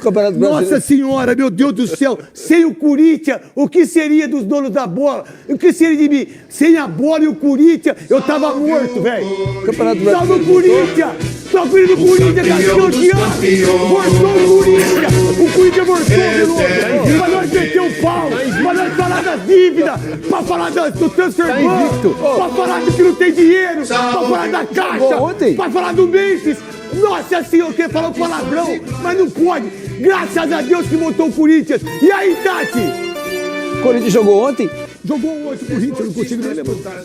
Campeonato Brasileiro. Nossa Senhora, meu Deus do céu. Sem o Corinthians, o que seria dos donos da bola? O que seria de mim? Sem a bola e o Corinthians, eu tava morto, velho. Campeonato Salve o Brasileiro. Corinthians! Sofrendo o Corinthians, campeão de ano! Mortou o Corinthians! O Corinthians mortou, Veloso! Pra nós meter o pau! Pra nós falar das dívidas! Pra falar do transfer ban! Pra falar do que não tem dinheiro! Pra falar da caixa! Pra falar do Memphis! Nossa Senhora, eu queria falar um palavrão, mas não pode! Graças a Deus que montou o Corinthians! E aí, Tati? O Corinthians jogou ontem? Jogou ontem o Corinthians, eu não consigo nem levantar.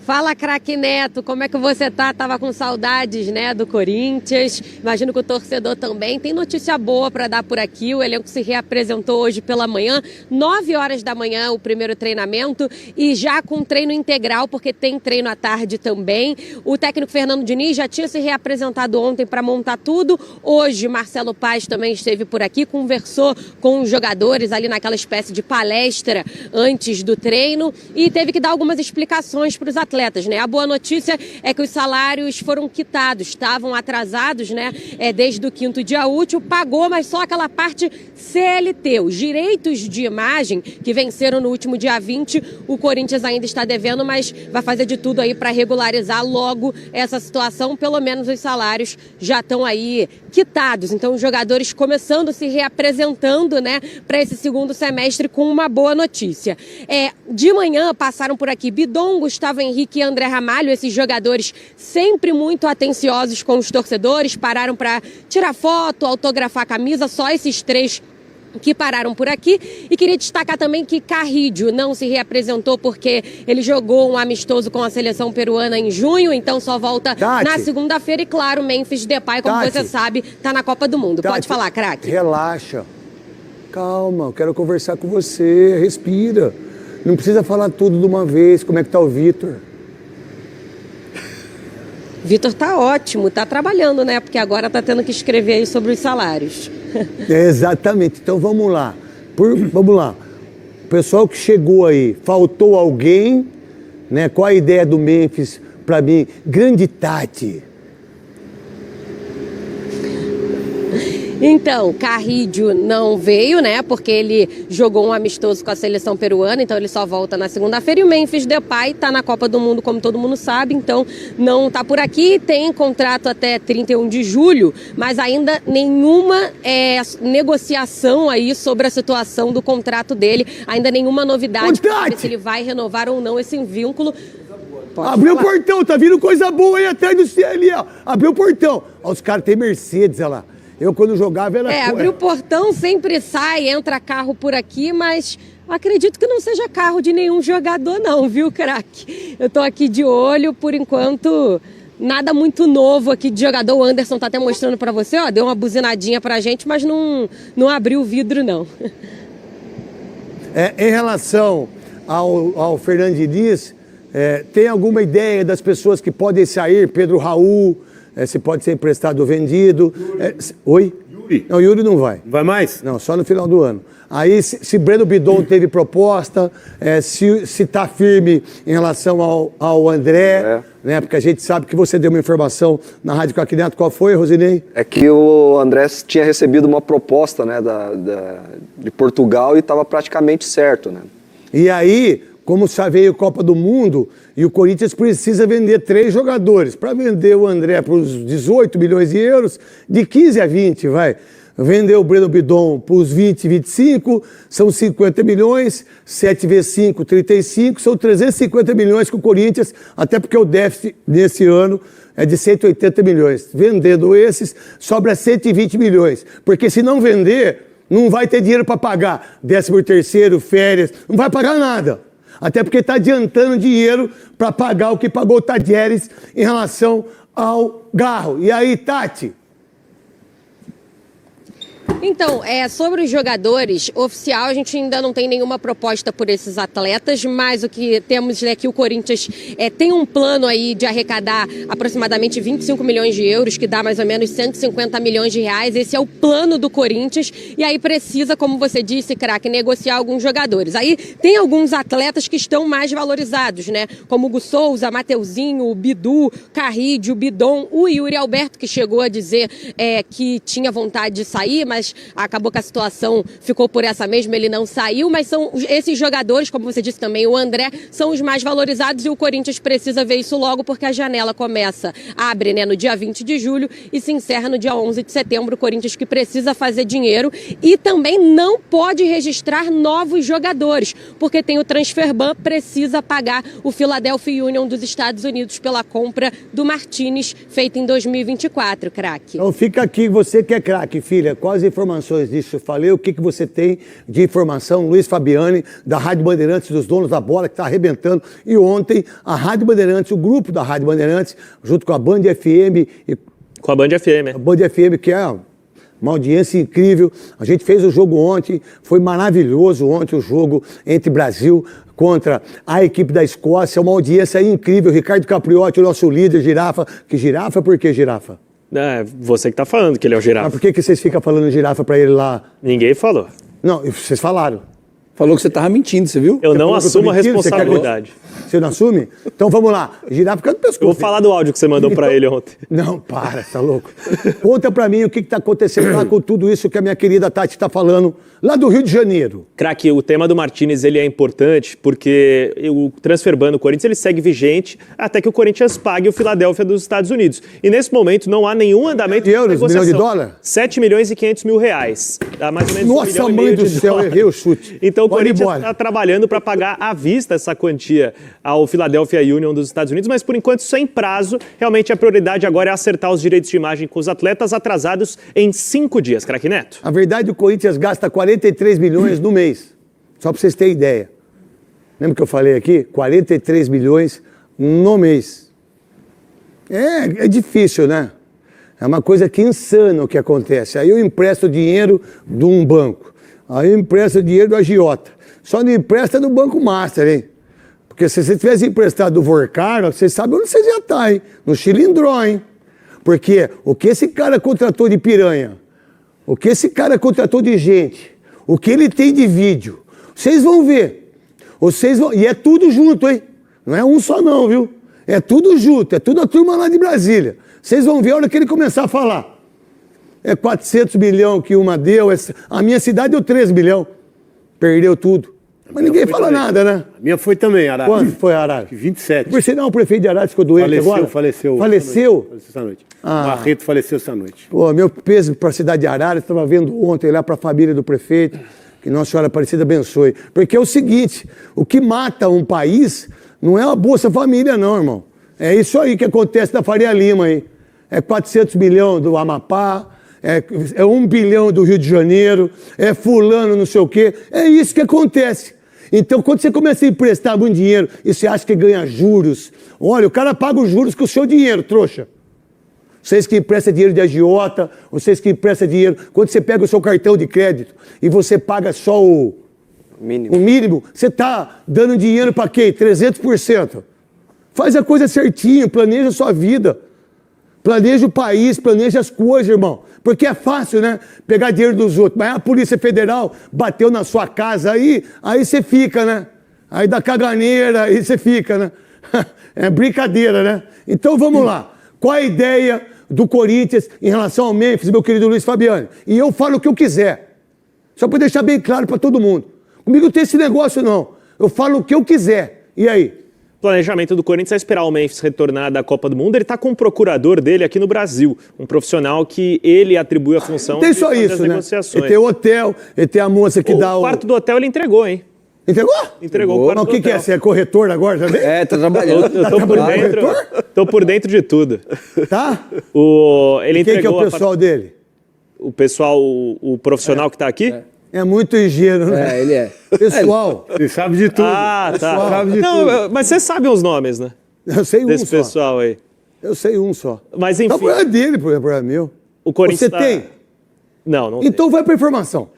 Fala, craque Neto, como é que você tá? Tava com saudades, né, do Corinthians. Imagino que o torcedor também. Tem notícia boa para dar por aqui. O elenco se reapresentou hoje pela manhã, 9 horas da manhã, o primeiro treinamento, e já com treino integral, porque tem treino à tarde também. O técnico Fernando Diniz já tinha se reapresentado ontem para montar tudo. Hoje, Marcelo Paz também esteve por aqui, conversou com os jogadores ali naquela espécie de palestra antes do treino e teve que dar algumas explicações para os atletas. Né? A boa notícia é que os salários foram quitados, estavam atrasados, né? Desde o 5º dia útil, pagou, mas só aquela parte CLT. Os direitos de imagem que venceram no último dia 20, o Corinthians ainda está devendo, mas vai fazer de tudo aí para regularizar logo essa situação. Pelo menos os salários já estão aí quitados. Então os jogadores começando se reapresentando, né, para esse segundo semestre com uma boa notícia. De manhã passaram por aqui Bidon, Gustavo Henrique e André Ramalho, esses jogadores sempre muito atenciosos com os torcedores, pararam para tirar foto, autografar a camisa, só esses três que pararam por aqui. E queria destacar também que Carrídio não se reapresentou porque ele jogou um amistoso com a seleção peruana em junho, então só volta na segunda-feira. E claro, Memphis Depay, como você sabe, tá na Copa do Mundo. Pode falar, craque. Relaxa. Calma, eu quero conversar com você. Respira. Não precisa falar tudo de uma vez. Como é que tá o Vitor? Vitor tá ótimo, tá trabalhando, né? Porque agora tá tendo que escrever aí sobre os salários. Exatamente. Então vamos lá. Vamos lá. O pessoal que chegou aí, faltou alguém, né? Qual a ideia do Memphis para mim? Grande Tati. Então, Carrídio não veio, né? Porque ele jogou um amistoso com a seleção peruana, então ele só volta na segunda-feira. E o Memphis Depay tá na Copa do Mundo, como todo mundo sabe, então não tá por aqui. Tem contrato até 31 de julho, mas ainda nenhuma negociação aí sobre a situação do contrato dele. Ainda nenhuma novidade para saber se ele vai renovar ou não esse vínculo. Abriu o portão, tá vindo coisa boa aí atrás do céu ali, ó. Abriu o portão. Ó, os caras têm Mercedes, olha lá. Eu, quando jogava, era... abrir o portão, sempre sai, entra carro por aqui, mas acredito que não seja carro de nenhum jogador não, viu, craque? Eu tô aqui de olho, por enquanto, nada muito novo aqui de jogador. O Anderson tá até mostrando pra você, ó, deu uma buzinadinha pra gente, mas não abriu o vidro, não. Em relação ao Fernando Diniz, tem alguma ideia das pessoas que podem sair? Pedro Raul... se pode ser emprestado ou vendido. Oi? Yuri. Não, Yuri não vai. Vai mais? Não, só no final do ano. Aí, se Breno Bidon teve proposta, se tá firme em relação ao André, né? Porque a gente sabe que você deu uma informação na Rádio Craque Neto. Qual foi, Rosinei? É que o André tinha recebido uma proposta, né, de Portugal e estava praticamente certo, né? E aí, como já veio Copa do Mundo, e o Corinthians precisa vender 3 jogadores. Para vender o André para os 18 milhões de euros, de 15 a 20, vai. Vender o Breno Bidon para os 20, 25, são 50 milhões, 7 vezes 5, 35, são 350 milhões que o Corinthians, até porque o déficit nesse ano é de 180 milhões. Vendendo esses, sobra 120 milhões. Porque se não vender, não vai ter dinheiro para pagar 13º, férias, não vai pagar nada. Até porque está adiantando dinheiro para pagar o que pagou o Tadieres em relação ao Garro. E aí, Tati? Então, sobre os jogadores, oficial, a gente ainda não tem nenhuma proposta por esses atletas, mas o que temos é que o Corinthians tem um plano aí de arrecadar aproximadamente 25 milhões de euros, que dá mais ou menos 150 milhões de reais. Esse é o plano do Corinthians e aí precisa, como você disse, craque, negociar alguns jogadores. Aí tem alguns atletas que estão mais valorizados, né? Como o Hugo Souza, Mateuzinho, o Bidu, Carride, o Bidon, o Yuri Alberto, que chegou a dizer que tinha vontade de sair, mas acabou que a situação ficou por essa mesma, ele não saiu, mas são esses jogadores, como você disse também, o André, são os mais valorizados e o Corinthians precisa ver isso logo porque a janela abre, né, no dia 20 de julho e se encerra no dia 11 de setembro. O Corinthians que precisa fazer dinheiro e também não pode registrar novos jogadores, porque tem o transfer ban, precisa pagar o Philadelphia Union dos Estados Unidos pela compra do Martinez, feita em 2024, craque. Então fica aqui, você que é craque, filha, quais informações disso eu falei, o que você tem de informação? Luiz Fabiani, da Rádio Bandeirantes, dos donos da bola, que está arrebentando. E ontem, a Rádio Bandeirantes, o grupo da Rádio Bandeirantes, junto com a Band FM. Com a Band FM. A Band FM, que é uma audiência incrível. A gente fez o jogo ontem, foi maravilhoso ontem o jogo entre Brasil contra a equipe da Escócia, uma audiência incrível. Ricardo Capriotti, o nosso líder, Girafa. Que Girafa? Por que Girafa? Você que tá falando que ele é o Girafa. Mas por que vocês ficam falando Girafa pra ele lá? Ninguém falou. Não, vocês falaram. Falou que você tava mentindo, você viu? Eu não assumo a responsabilidade. Você não assume? Então vamos lá. Girafa fica no pescoço. Eu vou falar do áudio que você mandou pra ele ontem. Não, para, tá louco. Conta pra mim o que tá acontecendo lá com tudo isso que a minha querida Tati tá falando lá do Rio de Janeiro. Craque, o tema do Martinez ele é importante porque o transfer ban do Corinthians ele segue vigente até que o Corinthians pague o Philadelphia dos Estados Unidos. E nesse momento não há nenhum andamento de euros, negociação. milhão de dólar? 7 milhões e 500 mil reais. Dá mais ou menos Nossa, 1,5 mãe milhão do céu, errei o chute. Então o Pode Corinthians está trabalhando para pagar à vista essa quantia ao Philadelphia Union dos Estados Unidos, mas por enquanto sem prazo. Realmente a prioridade agora é acertar os direitos de imagem com os atletas atrasados em 5 dias. Craque Neto. A verdade, o Corinthians gasta 43 milhões no mês. Só para vocês terem ideia. Lembra que eu falei aqui? 43 milhões no mês. É difícil, né? É uma coisa que insana o que acontece. Aí eu empresto dinheiro de um banco. Aí eu empresto dinheiro do agiota. Só não empresta do Banco Master, hein? Porque se você tivesse emprestado do Vorcara, vocês sabem onde você já está, hein? No Chilindró, hein? Porque o que esse cara contratou de piranha, o que esse cara contratou de gente, o que ele tem de vídeo, vocês vão ver. E é tudo junto, hein? Não é um só não, viu? É tudo junto, é tudo a turma lá de Brasília. Vocês vão ver a hora que ele começar a falar. É 400 milhões que uma deu, a minha cidade deu 3 milhões. Perdeu tudo. Mas ninguém fala também. Nada, né? A minha foi também, Arara. Quanto foi, Arara? 27. Por sinal, o prefeito de Arara ficou doente agora? Faleceu. Faleceu? Faleceu essa noite. Barreto faleceu essa noite. Pô, meu peso para a cidade de Arara, estava vendo ontem lá para a família do prefeito, que Nossa Senhora Aparecida abençoe. Porque é o seguinte, o que mata um país não é a Bolsa Família não, irmão. É isso aí que acontece na Faria Lima aí. É 400 milhões do Amapá, é 1 bilhão do Rio de Janeiro, é fulano não sei o quê. É isso que acontece. Então, quando você começa a emprestar muito dinheiro e você acha que ganha juros, olha, o cara paga os juros com o seu dinheiro, trouxa. Vocês que emprestam dinheiro de agiota, vocês que emprestam dinheiro... Quando você pega o seu cartão de crédito e você paga só o mínimo, você está dando dinheiro para quem? 300%. Faz a coisa certinho, planeja a sua vida. Planeja o país, planeja as coisas, irmão. Porque é fácil, né? Pegar dinheiro dos outros. Mas a Polícia Federal bateu na sua casa aí você fica, né? Aí dá caganeira, aí você fica, né? É brincadeira, né? Então vamos lá. Qual a ideia do Corinthians em relação ao Memphis, meu querido Luiz Fabiani? E eu falo o que eu quiser. Só para deixar bem claro para todo mundo. Comigo não tem esse negócio, não. Eu falo o que eu quiser. E aí? O planejamento do Corinthians é esperar o Memphis retornar da Copa do Mundo. Ele está com um procurador dele aqui no Brasil, um profissional que ele atribui a função de fazer as negociações. Ele tem o hotel, ele tem a moça que dá o... O quarto do hotel ele entregou, hein? Entregou? Entregou o quarto do hotel. Mas o que é? Você é corretor agora também? Tá trabalhando. Eu tô por dentro. Tô por dentro de tudo. Tá? Ele quem que é o pessoal dele? O pessoal, o profissional que está aqui? É muito ingênuo, né? Ele é. Pessoal. Ele sabe de tudo. Ah, tá. Sabe de tudo. Mas você sabe os nomes, né? Eu sei um desse só. pessoal aí. Eu sei um só. Mas enfim. Não, é dele, por exemplo, é meu. O Corinthians Você tem? Não Então vai pra informação.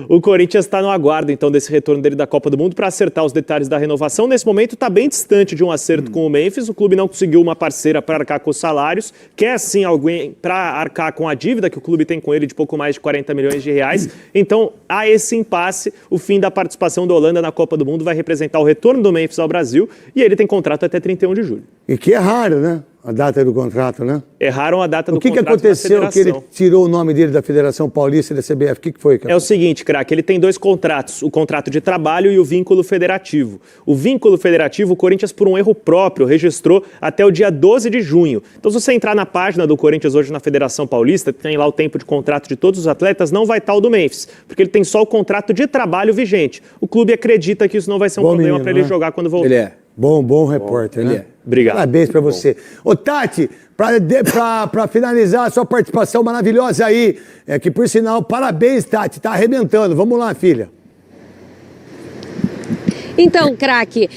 O Corinthians está no aguardo, então, desse retorno dele da Copa do Mundo para acertar os detalhes da renovação. Nesse momento, está bem distante de um acerto com o Memphis. O clube não conseguiu uma parceira para arcar com os salários. Quer, sim, alguém para arcar com a dívida que o clube tem com ele de pouco mais de 40 milhões de reais. Então, há esse impasse. O fim da participação da Holanda na Copa do Mundo vai representar o retorno do Memphis ao Brasil. E ele tem contrato até 31 de julho. E que é raro, né? A data do contrato, né? Erraram a data do contrato. O que aconteceu que ele tirou o nome dele da Federação Paulista e da CBF? O que foi, cara? É o seguinte, craque, ele tem 2 contratos, o contrato de trabalho e o vínculo federativo. O vínculo federativo, o Corinthians, por um erro próprio, registrou até o dia 12 de junho. Então, se você entrar na página do Corinthians hoje na Federação Paulista, tem lá o tempo de contrato de todos os atletas, não vai estar o do Memphis, porque ele tem só o contrato de trabalho vigente. O clube acredita que isso não vai ser um problema para ele jogar quando voltar. Ele é. Bom repórter, né? Ele é. Obrigado. Parabéns pra você. Ô, Tati, pra finalizar a sua participação maravilhosa aí, que por sinal, parabéns, Tati, tá arrebentando. Vamos lá, filha. Então, craque,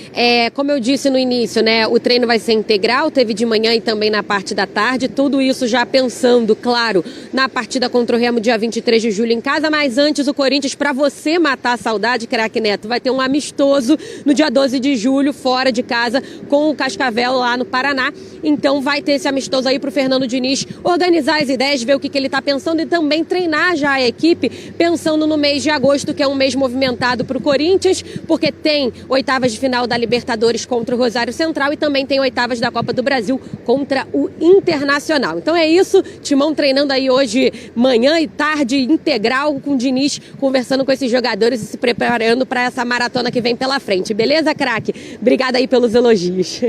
como eu disse no início, né, o treino vai ser integral, teve de manhã e também na parte da tarde, tudo isso já pensando, claro, na partida contra o Remo dia 23 de julho em casa, mas antes o Corinthians, para você matar a saudade, craque Neto, vai ter um amistoso no dia 12 de julho, fora de casa, com o Cascavel lá no Paraná, então vai ter esse amistoso aí pro Fernando Diniz organizar as ideias, ver o que ele tá pensando e também treinar já a equipe, pensando no mês de agosto, que é um mês movimentado pro Corinthians, porque tem oitavas de final da Libertadores contra o Rosário Central e também tem oitavas da Copa do Brasil contra o Internacional. Então é isso, Timão treinando aí hoje manhã e tarde integral com o Diniz, conversando com esses jogadores e se preparando para essa maratona que vem pela frente. Beleza, craque? Obrigada aí pelos elogios.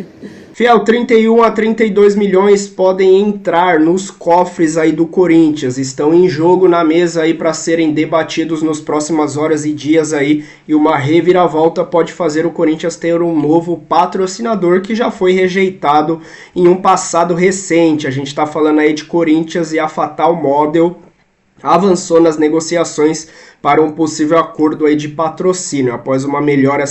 Fiel, 31 a 32 milhões podem entrar nos cofres aí do Corinthians, estão em jogo na mesa aí para serem debatidos nas próximas horas e dias aí, e uma reviravolta pode fazer o Corinthians ter um novo patrocinador que já foi rejeitado em um passado recente. A gente está falando aí de Corinthians e a Fatal Model avançou nas negociações para um possível acordo aí de patrocínio, após uma melhora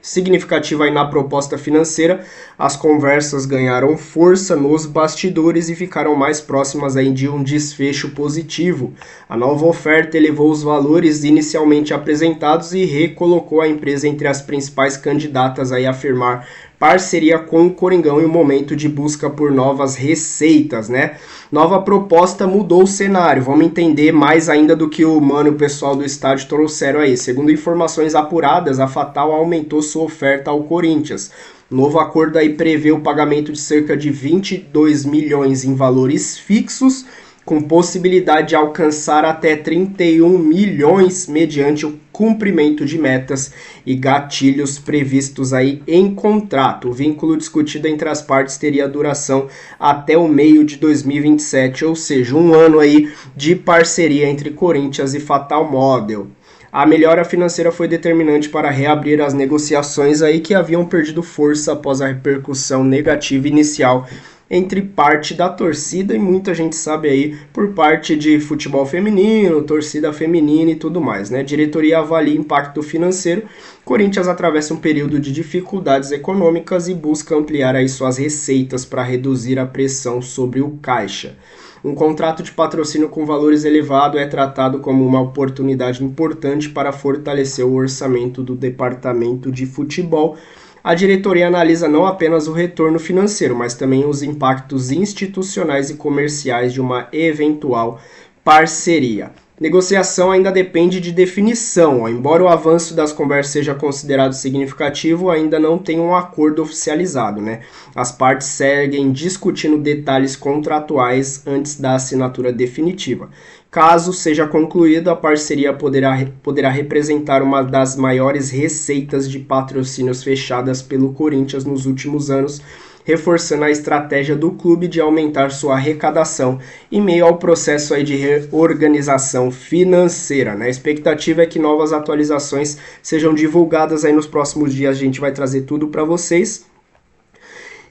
significativa aí na proposta financeira. As conversas ganharam força nos bastidores e ficaram mais próximas aí de um desfecho positivo. A nova oferta elevou os valores inicialmente apresentados e recolocou a empresa entre as principais candidatas aí a firmar parceria com o Coringão em um momento de busca por novas receitas, né? Nova proposta mudou o cenário, vamos entender mais ainda do que o Mano e o pessoal do estádio trouxeram aí. Segundo informações apuradas, a Fatal aumentou sua oferta ao Corinthians. O novo acordo aí prevê o pagamento de cerca de 22 milhões em valores fixos, com possibilidade de alcançar até 31 milhões mediante o cumprimento de metas e gatilhos previstos aí em contrato. O vínculo discutido entre as partes teria duração até o meio de 2027, ou seja, um ano aí de parceria entre Corinthians e Fatal Model. A melhora financeira foi determinante para reabrir as negociações aí que haviam perdido força após a repercussão negativa inicial entre parte da torcida e muita gente sabe aí por parte de futebol feminino, torcida feminina e tudo mais, né? Diretoria avalia impacto financeiro. Corinthians atravessa um período de dificuldades econômicas e busca ampliar aí suas receitas para reduzir a pressão sobre o caixa. Um contrato de patrocínio com valores elevados é tratado como uma oportunidade importante para fortalecer o orçamento do departamento de futebol. A diretoria analisa não apenas o retorno financeiro, mas também os impactos institucionais e comerciais de uma eventual parceria. Negociação ainda depende de definição. Embora o avanço das conversas seja considerado significativo, ainda não tem um acordo oficializado, né? As partes seguem discutindo detalhes contratuais antes da assinatura definitiva. Caso seja concluída, a parceria poderá representar uma das maiores receitas de patrocínios fechadas pelo Corinthians nos últimos anos, reforçando a estratégia do clube de aumentar sua arrecadação em meio ao processo aí de reorganização financeira, né? A expectativa é que novas atualizações sejam divulgadas aí nos próximos dias, a gente vai trazer tudo para vocês.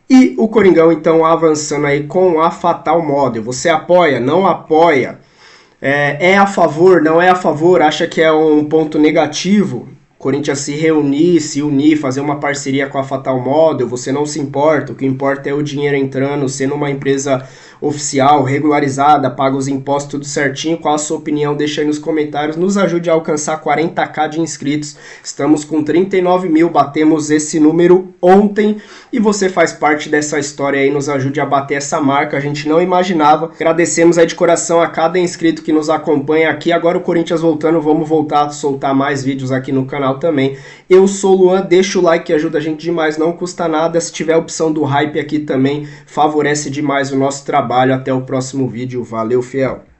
E o Coringão então avançando aí com a Fatal Model. Você apoia? Não apoia? É a favor? Não é a favor? Acha que é um ponto negativo? Corinthians se reunir, se unir, fazer uma parceria com a Fatal Model, você não se importa, o que importa é o dinheiro entrando, sendo uma empresa oficial, regularizada, paga os impostos tudo certinho. Qual a sua opinião? Deixa aí nos comentários. Nos ajude a alcançar 40k de inscritos. Estamos com 39 mil, batemos esse número ontem e você faz parte dessa história aí, nos ajude a bater essa marca. A gente não imaginava. Agradecemos aí de coração a cada inscrito que nos acompanha aqui. Agora o Corinthians voltando, vamos voltar a soltar mais vídeos aqui no canal também. Eu sou o Luan, deixa o like que ajuda a gente demais, não custa nada. Se tiver a opção do hype aqui também, favorece demais o nosso trabalho. Até o próximo vídeo, valeu fiel!